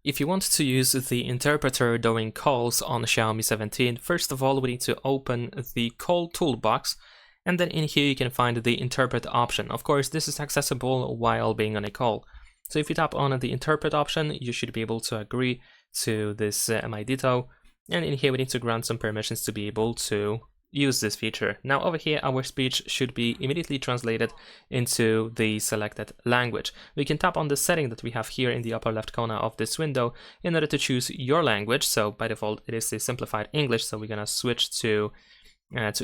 If you want to use the interpreter during calls on Xiaomi 17, first of all we need to open the call toolbox, and then in here you can find the interpret option. Of course, this is accessible while being on a call. So if you tap on the interpret option, you should be able to agree to this MI Ditto, and in here we need to grant some permissions to be able to use this feature. Now over here our speech should be immediately translated into the selected language. We can tap on the setting that we have here in the upper left corner of this window in order to choose your language. So by default it is a simplified English, so we're gonna switch to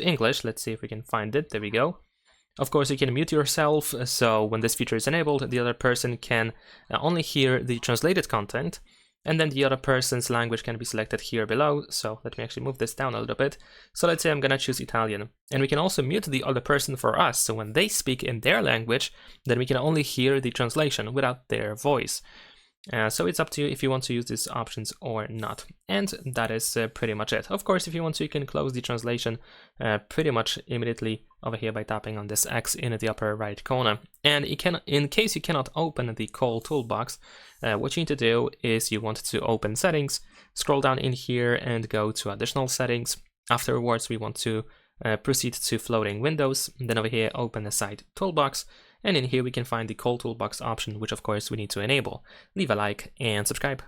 English. Let's see if we can find it. There we go. Of course you can mute yourself, so when this feature is enabled the other person can only hear the translated content, and then the other person's language can be selected here below. So let me actually move this down a little bit. So let's say I'm gonna choose Italian, and we can also mute the other person for us, so when they speak in their language then we can only hear the translation without their voice. So it's up to you if you want to use these options or not. And that is pretty much it. Of course, if you want to, you can close the translation pretty much immediately over here by tapping on this X in the upper right corner. And in case you cannot open the call toolbox, what you need to do is you want to open settings, scroll down in here and go to additional settings. Afterwards, we want to proceed to floating windows. Then over here, open the side toolbox. And in here we can find the call toolbox option, which of course we need to enable. Leave a like and subscribe.